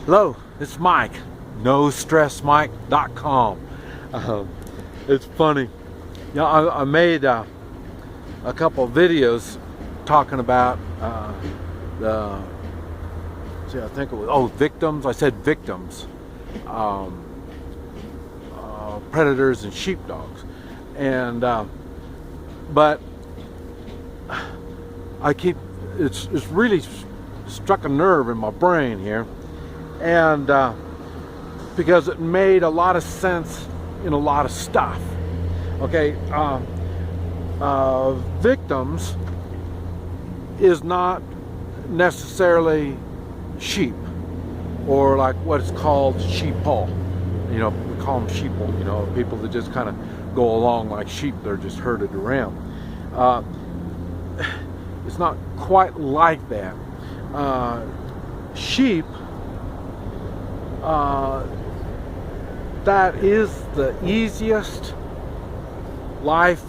Hello, it's Mike, NoStressMike.com. It's funny. You know, I made a couple of videos talking about I think it was, victims. I said victims. Predators and sheepdogs. And, but it's really struck a nerve in my brain here. And because it made a lot of sense in a lot of stuff. Okay, victims is not necessarily sheep, or like what is called sheeple. You know, we call them sheeple. You know, people that just kind of go along like sheep. They're just herded around. It's not quite like that. Sheep. That is the easiest life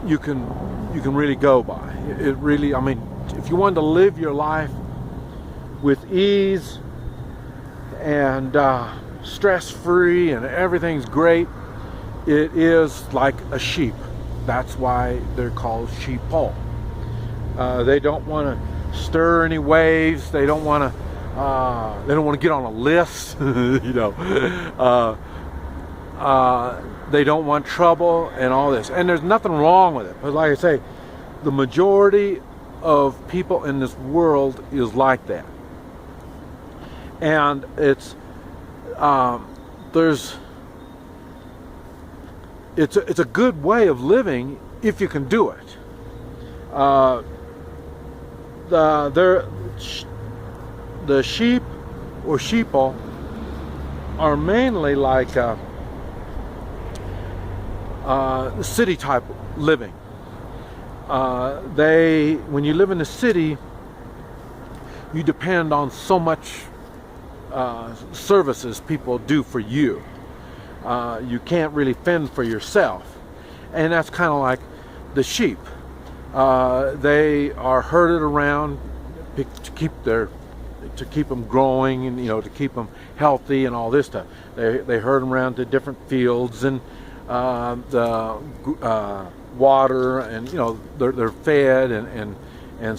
you can really go by. It really, I mean, if you wanted to live your life with ease and stress-free and everything's great, it is like a sheep. That's why they're called sheeple. They don't want to stir any waves. They don't want to. They don't want to get on a list, you know. They don't want trouble and all this. And there's nothing wrong with it. But like I say, the majority of people in this world is like that. And it's a good way of living if you can do it. The sheep or sheeple are mainly like city type living. When you live in the city, you depend on so much services people do for you. You can't really fend for yourself, and that's kind of like the sheep. They are herded around to keep them growing, and to keep them healthy and all this stuff. They herd them around to different fields and the water, and they're fed and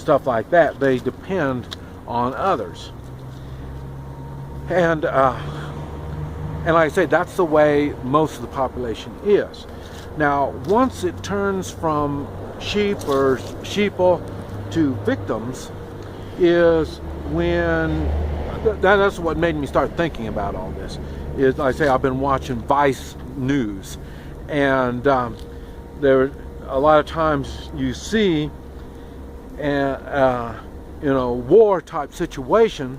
stuff like that. They depend on others, and like I say, that's the way most of the population is. Now, once it turns from sheep or sheeple to victims, is when that's what made me start thinking about all this. Is, like I say, I've been watching Vice News, and there a lot of times you see war type situation,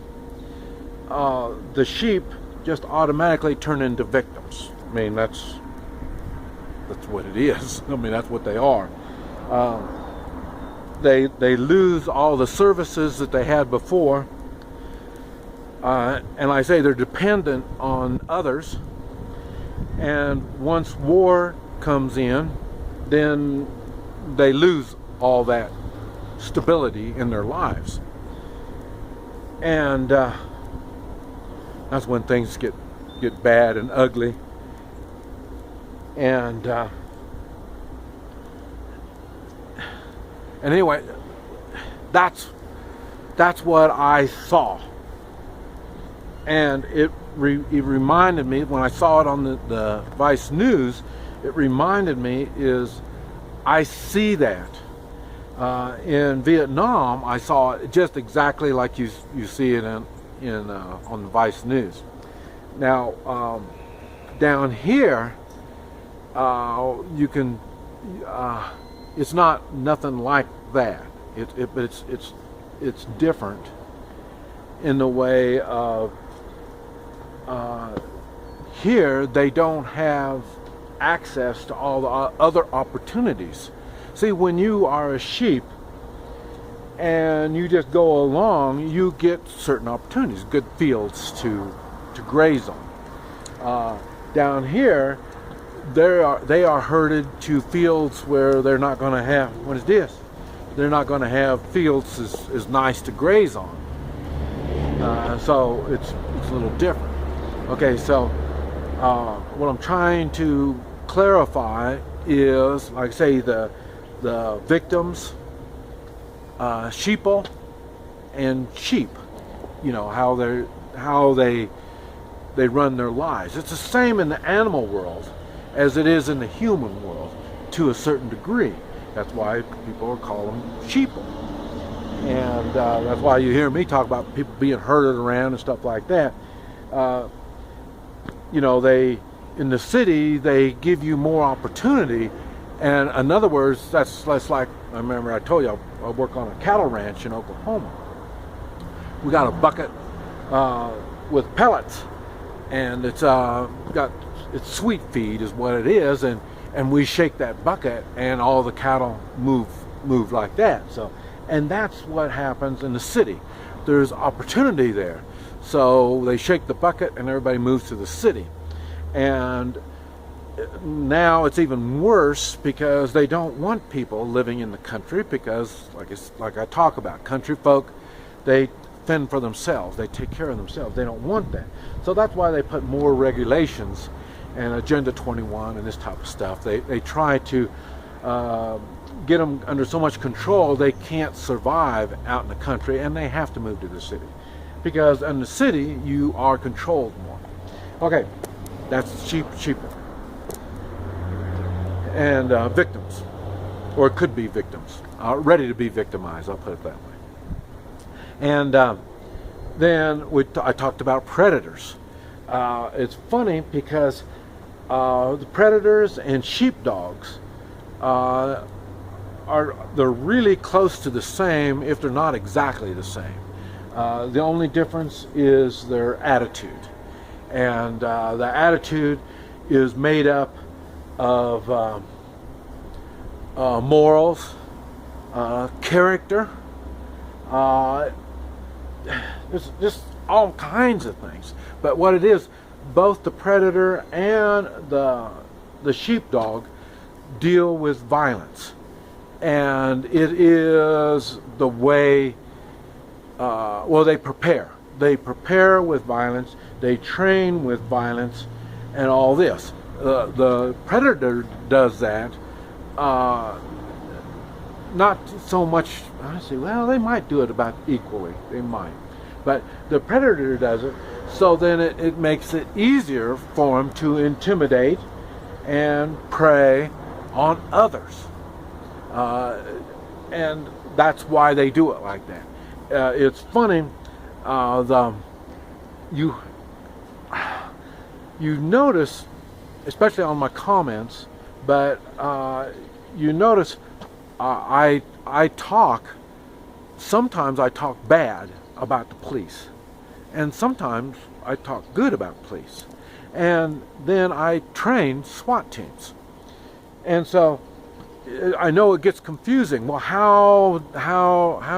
the sheep just automatically turn into victims. I mean, that's what it is. I mean, that's what they are. They lose all the services that they had before, and like I say, they're dependent on others. And once war comes in, then they lose all that stability in their lives, and that's when things get bad and ugly. And anyway, that's what I saw, and it reminded me, when I saw it on the Vice News, it reminded me is I see that in Vietnam. I saw it just exactly like you see it on the Vice News. Now down here, you can. It's not nothing like that. But it's different in the way of here they don't have access to all the other opportunities. See, when you are a sheep and you just go along, you get certain opportunities, good fields to graze on. Down here, they are herded to fields where they're not going to have, they're not going to have fields as nice to graze on. So it's a little different. Okay, so what I'm trying to clarify is, like I say, the victims, sheeple, and sheep. You know how they run their lives. It's the same in the animal world as it is in the human world to a certain degree. That's why people call them sheeple. And that's why you hear me talk about people being herded around and stuff like that. You know, in the city, they give you more opportunity. And in other words, that's like, I remember I told you, I work on a cattle ranch in Oklahoma. We got a bucket with pellets, and it's sweet feed is what it is, and we shake that bucket, and all the cattle move like that. So, and that's what happens in the city. There's opportunity there, so they shake the bucket, and everybody moves to the city. And now it's even worse because they don't want people living in the country, because like I talk about, country folk, they fend for themselves, they take care of themselves, they don't want that. So that's why they put more regulations and Agenda 21 and this type of stuff. They try to get them under so much control they can't survive out in the country, and they have to move to the city, because in the city you are controlled more. Okay, that's sheeple. And victims, or it could be victims, ready to be victimized, I'll put it that way. And then I talked about predators. It's funny because the predators and sheepdogs they're really close to the same, if they're not exactly the same. The only difference is their attitude, and the attitude is made up of morals, character. There's just all kinds of things. But what it is, both the predator and the sheepdog deal with violence, and it is the way. They prepare. They prepare with violence. They train with violence, and all this. The predator does that. Not so much. I say, well, they might do it about equally. They might, but the predator does it. So then it makes it easier for them to intimidate and prey on others, and that's why they do it like that. It's funny. You notice, especially on my comments, but you notice I talk. Sometimes I talk bad about the police, and sometimes I talk good about police, and then I train SWAT teams, and so I know it gets confusing. Well, how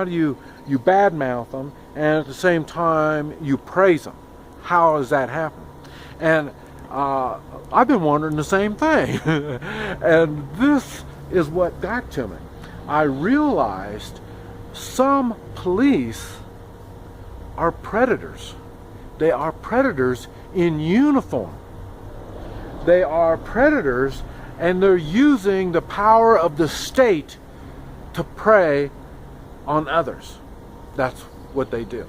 do you badmouth them and at the same time you praise them? How does that happen? And I've been wondering the same thing, and this is what got to me. I realized some police are predators. They are predators in uniform. They are predators, and they're using the power of the state to prey on others. That's what they do.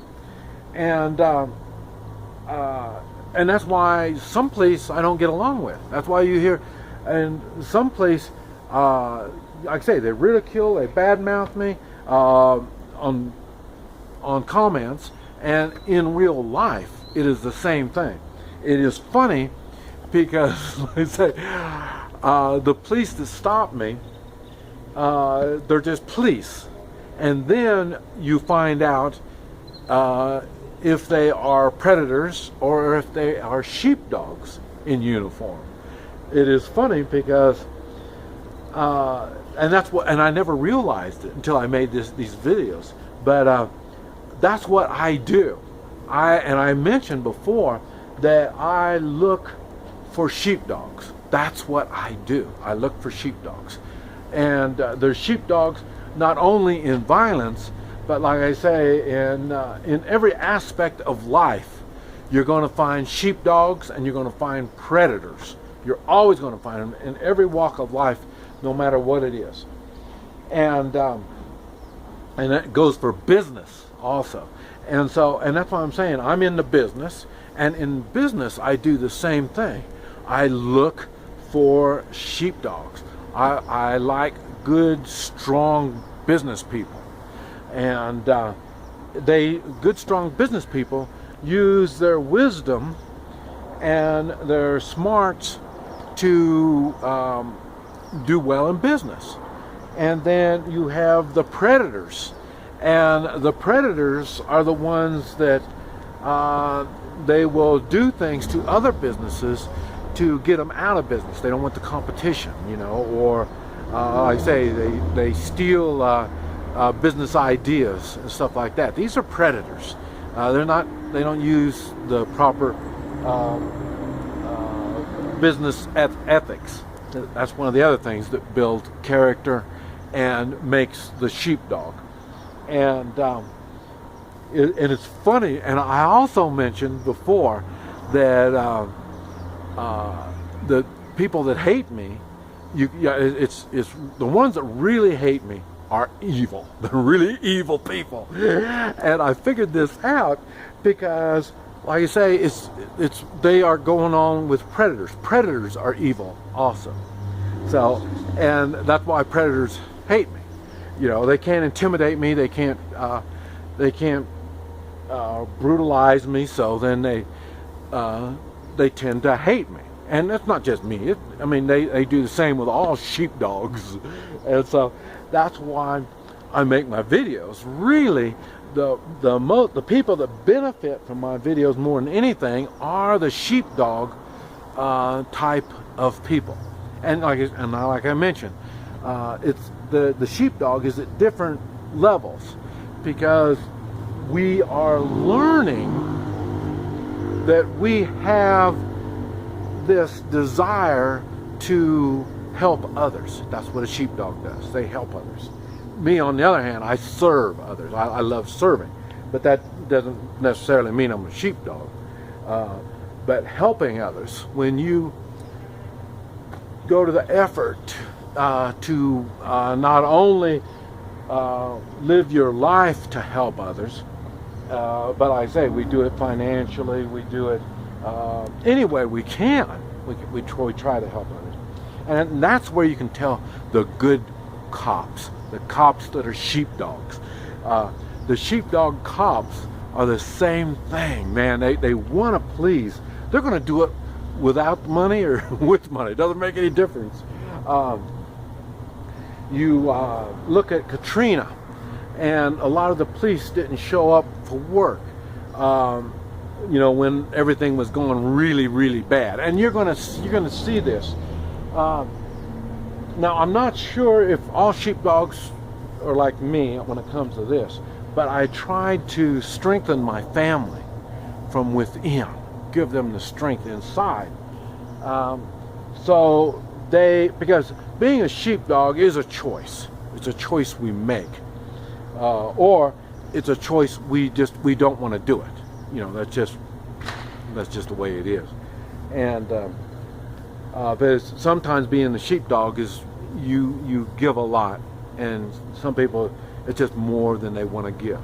And that's why some police I don't get along with. That's why you hear, and some police, like I say, they ridicule, they badmouth me on comments, and in real life it is the same thing. It is funny because, like I say, the police that stop me, they're just police, and then you find out if they are predators or if they are sheepdogs in uniform. It is funny because and I never realized it until I made these videos, but that's what I do. I mentioned before that I look for sheepdogs. That's what I do. I look for sheepdogs, and there's sheepdogs not only in violence, But like I say, in every aspect of life, you're going to find sheepdogs and you're going to find predators. You're always going to find them in every walk of life, no matter what it is. And that goes for business also. And that's why I'm saying I'm in the business, and in business I do the same thing. I look for sheepdogs. I like good, strong business people. And good, strong business people use their wisdom and their smarts to do well in business. And then you have the predators. And the predators are the ones that they will do things to other businesses to get them out of business. They don't want the competition, or like I say, they steal business ideas and stuff like that. These are predators. They don't use the proper business ethics. That's one of the other things that build character and makes the sheepdog. And it's funny, and I also mentioned before that the people that hate me, it's the ones that really hate me are evil. They're really evil people. And I figured this out because, like I say, they are going on with predators. Predators are evil also. So, and that's why predators hate me. They can't intimidate me. They can't brutalize me. So then they tend to hate me. And that's not just me. They do the same with all sheepdogs. And so that's why I make my videos. Really, the people that benefit from my videos more than anything are the sheepdog type of people. And like I mentioned, it's the sheepdog is at different levels because we are learning that we have this desire to help others. That's what a sheepdog does. They help others. Me, on the other hand, I serve others. I love serving, but that doesn't necessarily mean I'm a sheepdog. But helping others, when you go to the effort to not only live your life to help others, but like I say, we do it financially, we do it any way we can. We try to help others. And that's where you can tell the good cops, the cops that are sheepdogs. The sheepdog cops are the same thing, man. They want to please. They're going to do it without money or with money. It doesn't make any difference. You look at Katrina, and a lot of the police didn't show up for work. When everything was going really, really bad, and you're gonna see this. Now, I'm not sure if all sheepdogs are like me when it comes to this, but I tried to strengthen my family from within, give them the strength inside. Because being a sheepdog is a choice. It's a choice we make, or it's a choice we don't want to do it. That's just the way it is. And but sometimes being the sheepdog is you give a lot, and some people it's just more than they want to give.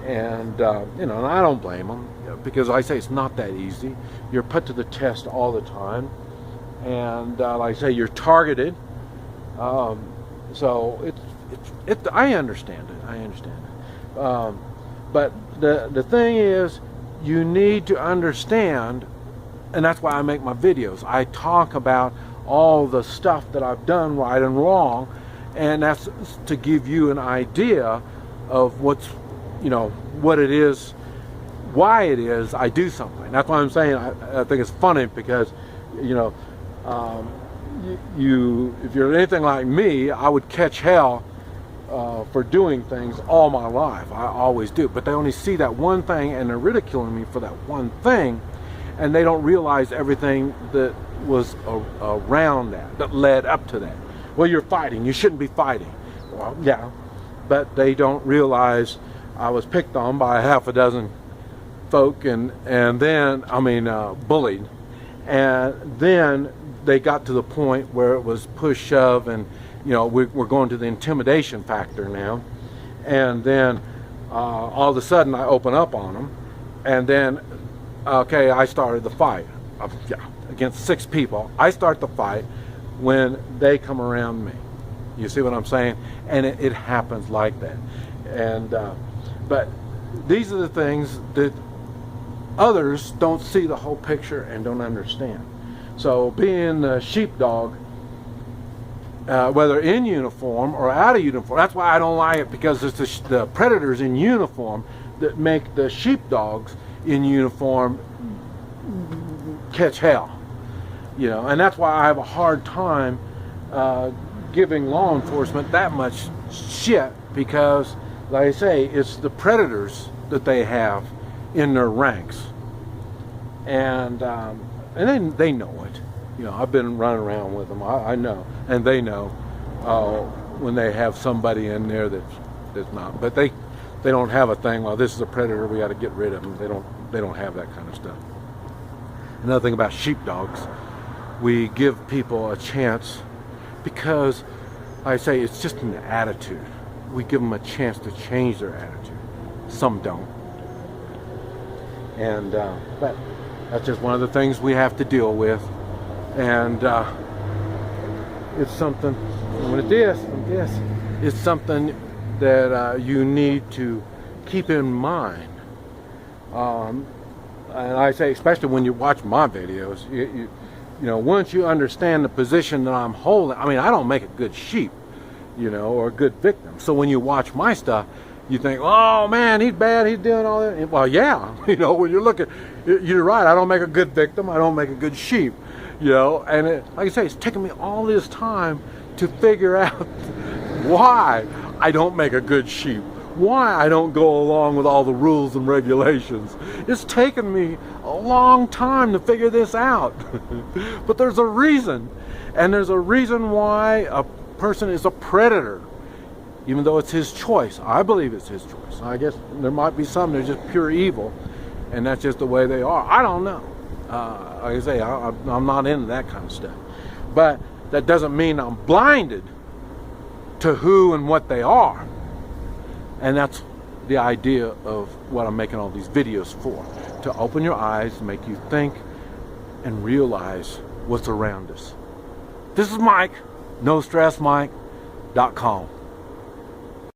And and I don't blame them, because I say it's not that easy. You're put to the test all the time, and like I say, you're targeted. So it's I understand it. But the thing is, you need to understand, and that's why I make my videos. I talk about all the stuff that I've done right and wrong, and that's to give you an idea of what it is, why it is I do something. That's why I'm saying I think it's funny, because if you're anything like me, I would catch hell for doing things all my life. I always do. But they only see that one thing, and they're ridiculing me for that one thing, and they don't realize everything that was around that led up to that. Well, you're fighting. You shouldn't be fighting. Well, yeah. but they don't realize I was picked on by half a dozen folk, and then bullied, and then they got to the point where it was push shove, and we're going to the intimidation factor now, and then all of a sudden I open up on them, and then I started the fight against 6 people. I start the fight when they come around me. You see what I'm saying? And it happens like that. And but these are the things that others don't see the whole picture and don't understand. So being a sheepdog, whether in uniform or out of uniform, that's why I don't like it, because it's the predators in uniform that make the sheepdogs in uniform catch hell. And that's why I have a hard time giving law enforcement that much shit, because, like I say, it's the predators that they have in their ranks, and they know it. I've been running around with them. I know, and they know when they have somebody in there that's not. But they don't have a thing. Well, this is a predator. We got to get rid of them. They don't have that kind of stuff. Another thing about sheepdogs, we give people a chance, because I say it's just an attitude. We give them a chance to change their attitude. Some don't. And but that's just one of the things we have to deal with. And it's something, it's something that you need to keep in mind. And I say, especially when you watch my videos, once you understand the position that I'm holding, I don't make a good sheep, or a good victim. So when you watch my stuff, you think, oh man, he's bad, he's doing all that. Well, yeah, when you're looking, you're right, I don't make a good victim, I don't make a good sheep, and like I say, it's taken me all this time to figure out why I don't make a good sheep, why I don't go along with all the rules and regulations. It's taken me a long time to figure this out. But there's a reason, and there's a reason why a person is a predator, even though it's his choice. I believe it's his choice. I guess there might be some that are just pure evil, and that's just the way they are. I don't know. Like I say, I'm not into that kind of stuff. But that doesn't mean I'm blinded to who and what they are. And that's the idea of what I'm making all these videos for. To open your eyes, make you think, and realize what's around us. This is Mike, NoStressMike.com.